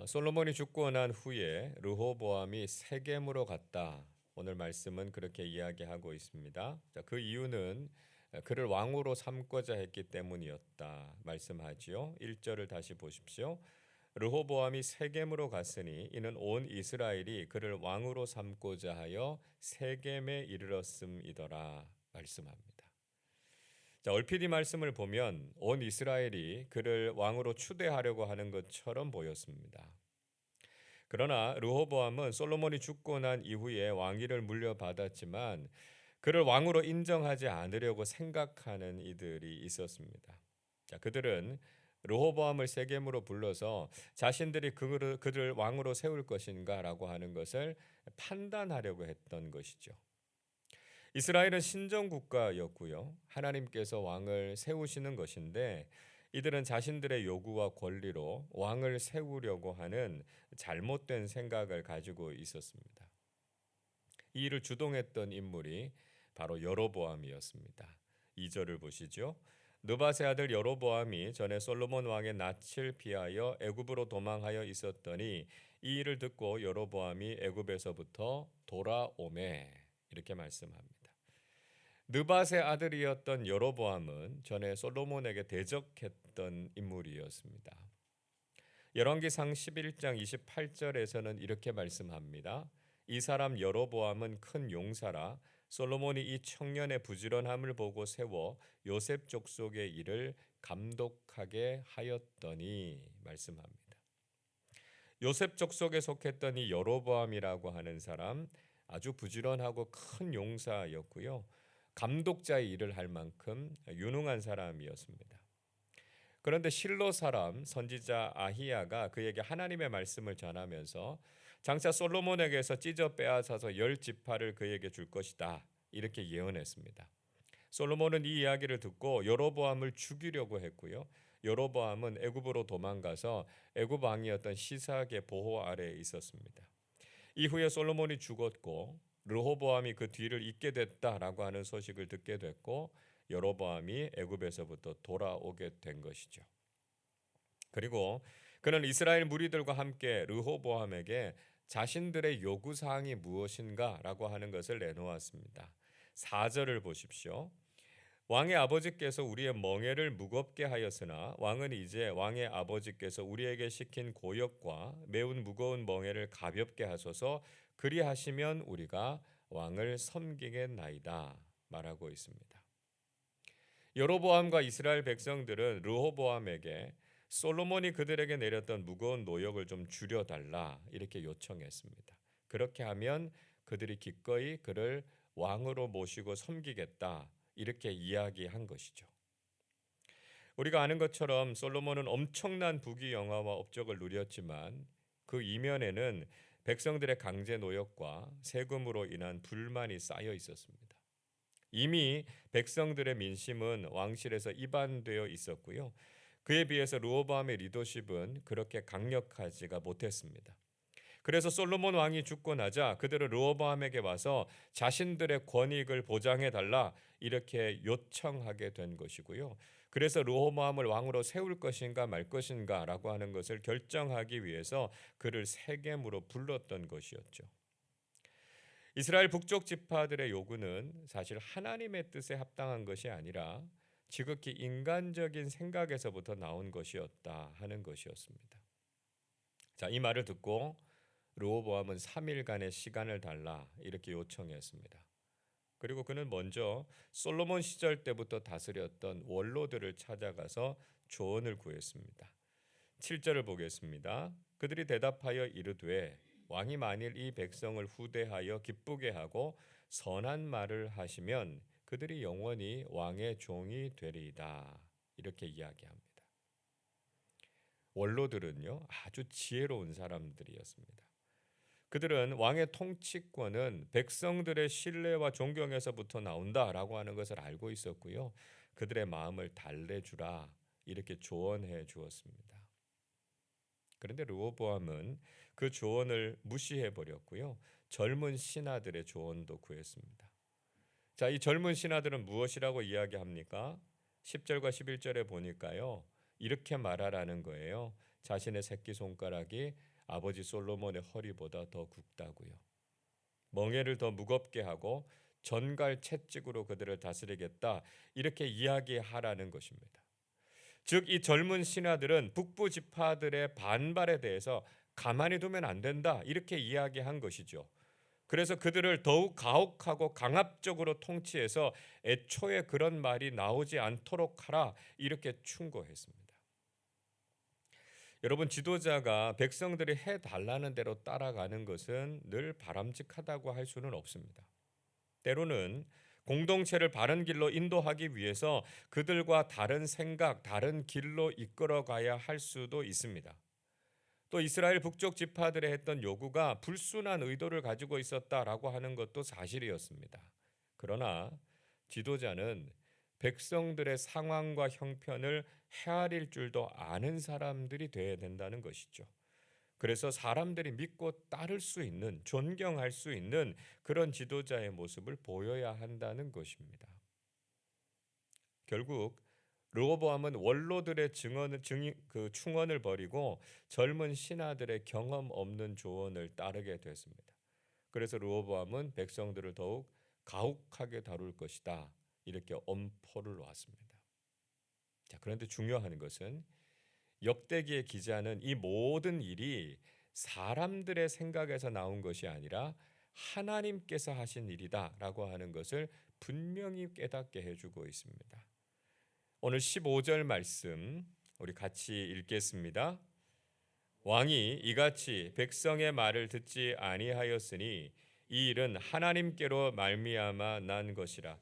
솔로몬이 죽고 난 후에 르호보암이 세겜으로 갔다. 오늘 말씀은 그렇게 이야기하고 있습니다. 자, 그 이유는 그를 왕으로 삼고자 했기 때문이었다 말씀하지요. 1절을 다시 보십시오. 르호보암이 세겜으로 갔으니 이는 온 이스라엘이 그를 왕으로 삼고자 하여 세겜에 이르렀음이더라 말씀합니다. 자, 얼핏 이 말씀을 보면 온 이스라엘이 그를 왕으로 추대하려고 하는 것처럼 보였습니다. 그러나 르호보암은 솔로몬이 죽고 난 이후에 왕위를 물려받았지만 그를 왕으로 인정하지 않으려고 생각하는 이들이 있었습니다. 자, 그들은 르호보암을 세겜으로 불러서 자신들이 그를 왕으로 세울 것인가라고 하는 것을 판단하려고 했던 것이죠. 이스라엘은 신정 국가였고요. 하나님께서 왕을 세우시는 것인데 이들은 자신들의 요구와 권리로 왕을 세우려고 하는 잘못된 생각을 가지고 있었습니다. 이 일을 주동했던 인물이 바로 여로보암이었습니다. 2절을 보시죠. 느밧의 아들 여로보암이 전에 솔로몬 왕의 낯을 피하여 애굽으로 도망하여 있었더니 이 일을 듣고 여로보암이 애굽에서부터 돌아오매 이렇게 말씀합니다. 느밧의 아들이었던 여로보암은 전에 솔로몬에게 대적했던 인물이었습니다. 열왕기상 11장 28절에서는 이렇게 말씀합니다. 이 사람 여로보암은 큰 용사라 솔로몬이 이 청년의 부지런함을 보고 세워 요셉 족속의 일을 감독하게 하였더니 말씀합니다. 요셉 족속에 속했던 이 여로보암이라고 하는 사람 아주 부지런하고 큰 용사였고요. 감독자의 일을 할 만큼 유능한 사람이었습니다. 그런데 실로 사람 선지자 아히야가 그에게 하나님의 말씀을 전하면서 장차 솔로몬에게서 찢어 빼앗아서 10지파를 그에게 줄 것이다. 이렇게 예언했습니다. 솔로몬은 이 이야기를 듣고 여로보암을 죽이려고 했고요. 여로보암은 애굽으로 도망가서 애굽 왕이었던 시삭의 보호 아래에 있었습니다. 이후에 솔로몬이 죽었고 르호보암이 그 뒤를 잇게 됐다라고 하는 소식을 듣게 됐고 여로보암이 애굽에서부터 돌아오게 된 것이죠. 그리고 그는 이스라엘 무리들과 함께 르호보암에게 자신들의 요구사항이 무엇인가라고 하는 것을 내놓았습니다. 4절을 보십시오. 왕의 아버지께서 우리의 멍에를 무겁게 하였으나 왕은 이제 왕의 아버지께서 우리에게 시킨 고역과 매운 무거운 멍에를 가볍게 하소서 그리하시면 우리가 왕을 섬기겠나이다 말하고 있습니다. 여로보암과 이스라엘 백성들은 르호보암에게 솔로몬이 그들에게 내렸던 무거운 노역을 좀 줄여달라 이렇게 요청했습니다. 그렇게 하면 그들이 기꺼이 그를 왕으로 모시고 섬기겠다 이렇게 이야기한 것이죠. 우리가 아는 것처럼 솔로몬은 엄청난 부귀영화와 업적을 누렸지만 그 이면에는 백성들의 강제 노역과 세금으로 인한 불만이 쌓여 있었습니다. 이미 백성들의 민심은 왕실에서 이반되어 있었고요. 그에 비해서 르호보암의 리더십은 그렇게 강력하지가 못했습니다. 그래서 솔로몬 왕이 죽고 나자 그들은 르호보암에게 와서 자신들의 권익을 보장해 달라 이렇게 요청하게 된 것이고요. 그래서 르호보암을 왕으로 세울 것인가 말 것인가라고 하는 것을 결정하기 위해서 그를 세겜으로 불렀던 것이었죠. 이스라엘 북쪽 지파들의 요구는 사실 하나님의 뜻에 합당한 것이 아니라 지극히 인간적인 생각에서부터 나온 것이었다 하는 것이었습니다. 자, 이 말을 듣고 르호보암은 3일간의 시간을 달라 이렇게 요청했습니다. 그리고 그는 먼저 솔로몬 시절 때부터 다스렸던 원로들을 찾아가서 조언을 구했습니다. 7절을 보겠습니다. 그들이 대답하여 이르되 왕이 만일 이 백성을 후대하여 기쁘게 하고 선한 말을 하시면 그들이 영원히 왕의 종이 되리이다. 이렇게 이야기합니다. 원로들은요 아주 지혜로운 사람들이었습니다. 그들은 왕의 통치권은 백성들의 신뢰와 존경에서부터 나온다라고 하는 것을 알고 있었고요. 그들의 마음을 달래주라 이렇게 조언해 주었습니다. 그런데 르호보암은 그 조언을 무시해 버렸고요. 젊은 신하들의 조언도 구했습니다. 자, 이 젊은 신하들은 무엇이라고 이야기합니까? 10절과 11절에 보니까요. 이렇게 말하라는 거예요. 자신의 새끼손가락이 아버지 솔로몬의 허리보다 더 굵다고요. 멍에를 더 무겁게 하고 전갈 채찍으로 그들을 다스리겠다 이렇게 이야기하라는 것입니다. 즉 이 젊은 신하들은 북부 지파들의 반발에 대해서 가만히 두면 안 된다 이렇게 이야기한 것이죠. 그래서 그들을 더욱 가혹하고 강압적으로 통치해서 애초에 그런 말이 나오지 않도록 하라 이렇게 충고했습니다. 여러분 지도자가 백성들이 해달라는 대로 따라가는 것은 늘 바람직하다고 할 수는 없습니다. 때로는 공동체를 바른 길로 인도하기 위해서 그들과 다른 생각, 다른 길로 이끌어가야 할 수도 있습니다. 또 이스라엘 북쪽 지파들의 했던 요구가 불순한 의도를 가지고 있었다라고 하는 것도 사실이었습니다. 그러나 지도자는 백성들의 상황과 형편을 헤아릴 줄도 아는 사람들이 되어야 된다는 것이죠. 그래서 사람들이 믿고 따를 수 있는, 존경할 수 있는 그런 지도자의 모습을 보여야 한다는 것입니다. 결국 르호보암은 원로들의 충언을 버리고 젊은 신하들의 경험 없는 조언을 따르게 됐습니다. 그래서 르호보암은 백성들을 더욱 가혹하게 다룰 것이다. 이렇게 엄포를 놓았습니다. 자, 그런데 중요한 것은 역대기의 기자는 이 모든 일이 사람들의 생각에서 나온 것이 아니라 하나님께서 하신 일이다라고 하는 것을 분명히 깨닫게 해주고 있습니다. 오늘 15절 말씀 우리 같이 읽겠습니다. 왕이 이같이 백성의 말을 듣지 아니하였으니 이 일은 하나님께로 말미암아 난 것이라.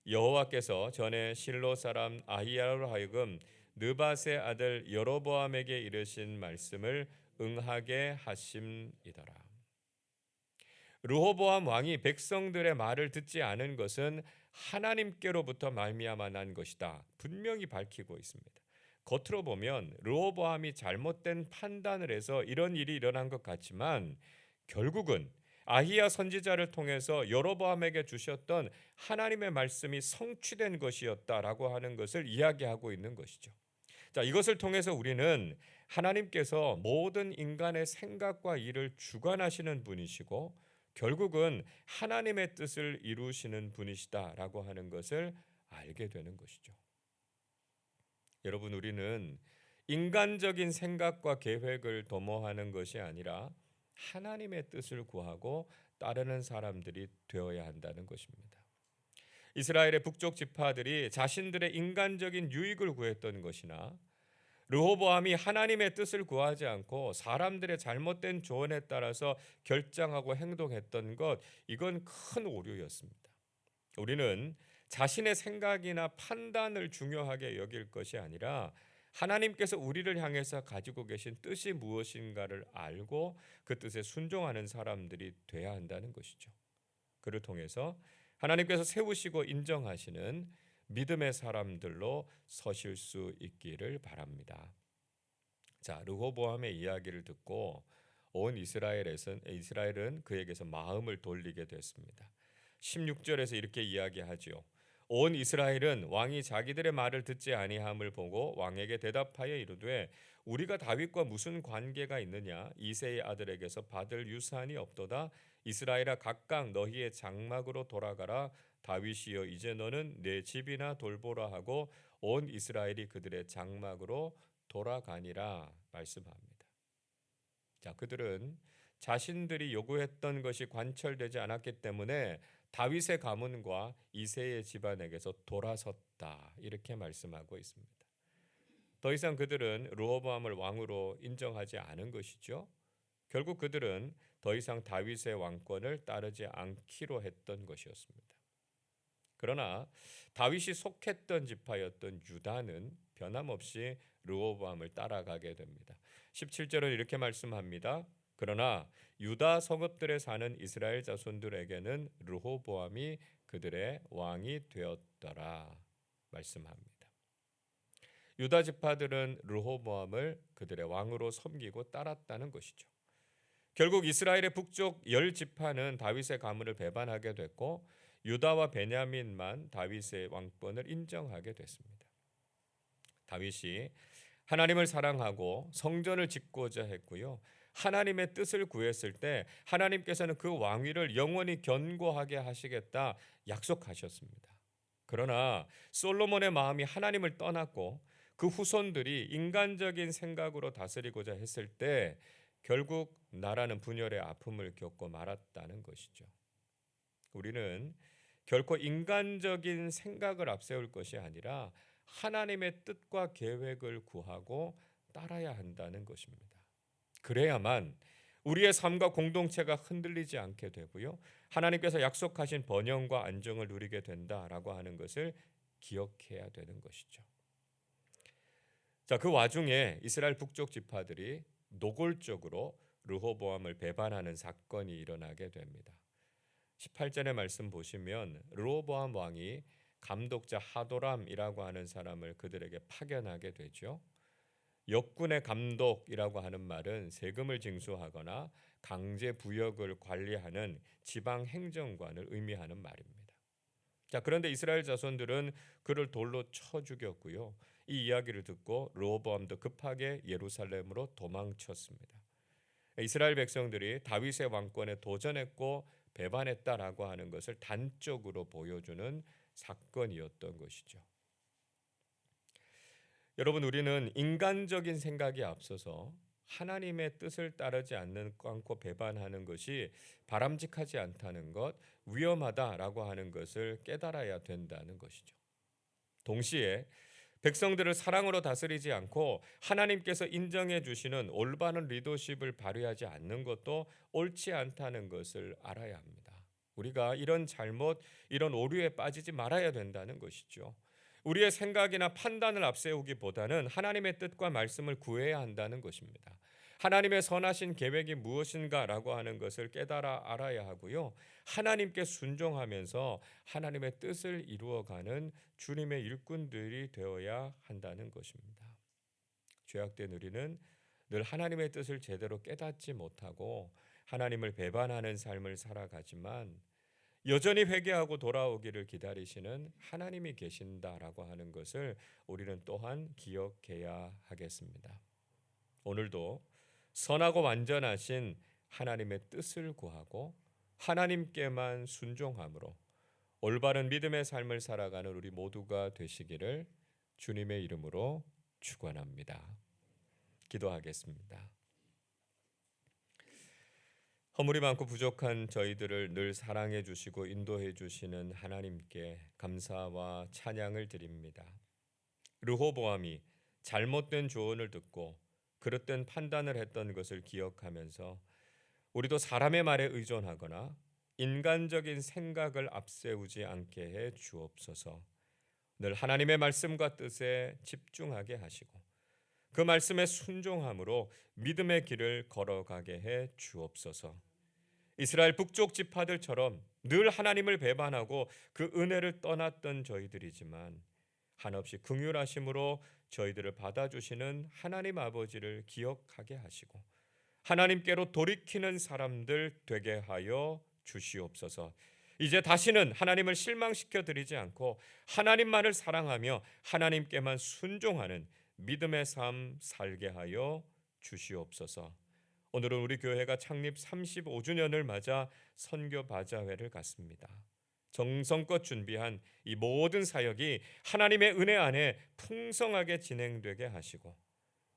여호와께서 전에 실로 사람 아히야로 하여금 느밧의 아들 여로보암에게 이르신 말씀을 응하게 하심이더라. 르호보암 왕이 백성들의 말을 듣지 않은 것은 하나님께로부터 말미암아 난 것이다. 분명히 밝히고 있습니다. 겉으로 보면 르호보암이 잘못된 판단을 해서 이런 일이 일어난 것 같지만 결국은 아히야 선지자를 통해서 여로보암에게 주셨던 하나님의 말씀이 성취된 것이었다라고 하는 것을 이야기하고 있는 것이죠. 자, 이것을 통해서 우리는 하나님께서 모든 인간의 생각과 일을 주관하시는 분이시고 결국은 하나님의 뜻을 이루시는 분이시다라고 하는 것을 알게 되는 것이죠. 여러분, 우리는 인간적인 생각과 계획을 도모하는 것이 아니라 하나님의 뜻을 구하고 따르는 사람들이 되어야 한다는 것입니다. 이스라엘의 북쪽 지파들이 자신들의 인간적인 유익을 구했던 것이나 르호보암이 하나님의 뜻을 구하지 않고 사람들의 잘못된 조언에 따라서 결정하고 행동했던 것, 이건 큰 오류였습니다. 우리는 자신의 생각이나 판단을 중요하게 여길 것이 아니라 하나님께서 우리를 향해서 가지고 계신 뜻이 무엇인가를 알고 그 뜻에 순종하는 사람들이 돼야 한다는 것이죠. 그를 통해서 하나님께서 세우시고 인정하시는 믿음의 사람들로 서실 수 있기를 바랍니다. 자, 르호보암의 이야기를 듣고 온 이스라엘은 그에게서 마음을 돌리게 됐습니다. 16절에서 이렇게 이야기하지요. 온 이스라엘은 왕이 자기들의 말을 듣지 아니함을 보고 왕에게 대답하여 이르되 우리가 다윗과 무슨 관계가 있느냐? 이새의 아들에게서 받을 유산이 없도다. 이스라엘아 각각 너희의 장막으로 돌아가라. 다윗이여 이제 너는 내 집이나 돌보라 하고 온 이스라엘이 그들의 장막으로 돌아가니라 말씀합니다. 자, 그들은 자신들이 요구했던 것이 관철되지 않았기 때문에 다윗의 가문과 이새의 집안에게서 돌아섰다 이렇게 말씀하고 있습니다. 더 이상 그들은 르호보암을 왕으로 인정하지 않은 것이죠. 결국 그들은 더 이상 다윗의 왕권을 따르지 않기로 했던 것이었습니다. 그러나 다윗이 속했던 지파였던 유다는 변함없이 르호보암을 따라가게 됩니다. 17절은 이렇게 말씀합니다. 그러나 유다 성읍들에 사는 이스라엘 자손들에게는 르호보암이 그들의 왕이 되었더라 말씀합니다. 유다 지파들은 르호보암을 그들의 왕으로 섬기고 따랐다는 것이죠. 결국 이스라엘의 북쪽 10지파는 다윗의 가문을 배반하게 됐고 유다와 베냐민만 다윗의 왕권을 인정하게 됐습니다. 다윗이 하나님을 사랑하고 성전을 짓고자 했고요. 하나님의 뜻을 구했을 때 하나님께서는 그 왕위를 영원히 견고하게 하시겠다 약속하셨습니다. 그러나 솔로몬의 마음이 하나님을 떠났고 그 후손들이 인간적인 생각으로 다스리고자 했을 때 결국 나라는 분열의 아픔을 겪고 말았다는 것이죠. 우리는 결코 인간적인 생각을 앞세울 것이 아니라 하나님의 뜻과 계획을 구하고 따라야 한다는 것입니다. 그래야만 우리의 삶과 공동체가 흔들리지 않게 되고요. 하나님께서 약속하신 번영과 안정을 누리게 된다라고 하는 것을 기억해야 되는 것이죠. 자, 그 와중에 이스라엘 북쪽 지파들이 노골적으로 르호보암을 배반하는 사건이 일어나게 됩니다. 18절의 말씀 보시면 르호보암 왕이 감독자 하도람이라고 하는 사람을 그들에게 파견하게 되죠. 역군의 감독이라고 하는 말은 세금을 징수하거나 강제 부역을 관리하는 지방 행정관을 의미하는 말입니다. 자, 그런데 이스라엘 자손들은 그를 돌로 쳐 죽였고요. 이 이야기를 듣고 르호보암도 급하게 예루살렘으로 도망쳤습니다. 이스라엘 백성들이 다윗의 왕권에 도전했고 배반했다라고 하는 것을 단적으로 보여주는 사건이었던 것이죠. 여러분, 우리는 인간적인 생각이 앞서서 하나님의 뜻을 따르지 않고 배반하는 것이 바람직하지 않다는 것, 위험하다라고 하는 것을 깨달아야 된다는 것이죠. 동시에 백성들을 사랑으로 다스리지 않고 하나님께서 인정해 주시는 올바른 리더십을 발휘하지 않는 것도 옳지 않다는 것을 알아야 합니다. 우리가 이런 잘못, 이런 오류에 빠지지 말아야 된다는 것이죠. 우리의 생각이나 판단을 앞세우기보다는 하나님의 뜻과 말씀을 구해야 한다는 것입니다. 하나님의 선하신 계획이 무엇인가라고 하는 것을 깨달아 알아야 하고요. 하나님께 순종하면서 하나님의 뜻을 이루어가는 주님의 일꾼들이 되어야 한다는 것입니다. 죄악된 우리는 늘 하나님의 뜻을 제대로 깨닫지 못하고 하나님을 배반하는 삶을 살아가지만 여전히 회개하고 돌아오기를 기다리시는 하나님이 계신다라고 하는 것을 우리는 또한 기억해야 하겠습니다. 오늘도 선하고 완전하신 하나님의 뜻을 구하고 하나님께만 순종함으로 올바른 믿음의 삶을 살아가는 우리 모두가 되시기를 주님의 이름으로 축원합니다. 기도하겠습니다. 허물이 많고 부족한 저희들을 늘 사랑해 주시고 인도해 주시는 하나님께 감사와 찬양을 드립니다. 르호보암이 잘못된 조언을 듣고 그릇된 판단을 했던 것을 기억하면서 우리도 사람의 말에 의존하거나 인간적인 생각을 앞세우지 않게 해 주옵소서. 늘 하나님의 말씀과 뜻에 집중하게 하시고 그 말씀에 순종함으로 믿음의 길을 걸어가게 해 주옵소서. 이스라엘 북쪽 지파들처럼 늘 하나님을 배반하고 그 은혜를 떠났던 저희들이지만 한없이 긍휼하심으로 저희들을 받아주시는 하나님 아버지를 기억하게 하시고 하나님께로 돌이키는 사람들 되게 하여 주시옵소서. 이제 다시는 하나님을 실망시켜 드리지 않고 하나님만을 사랑하며 하나님께만 순종하는 믿음의 삶 살게 하여 주시옵소서. 오늘은 우리 교회가 창립 35주년을 맞아 선교 바자회를 갖습니다. 정성껏 준비한 이 모든 사역이 하나님의 은혜 안에 풍성하게 진행되게 하시고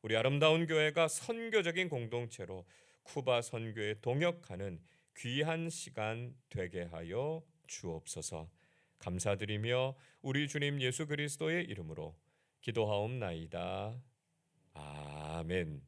우리 아름다운 교회가 선교적인 공동체로 쿠바 선교에 동역하는 귀한 시간 되게 하여 주옵소서. 감사드리며 우리 주님 예수 그리스도의 이름으로 기도하옵나이다. 아멘.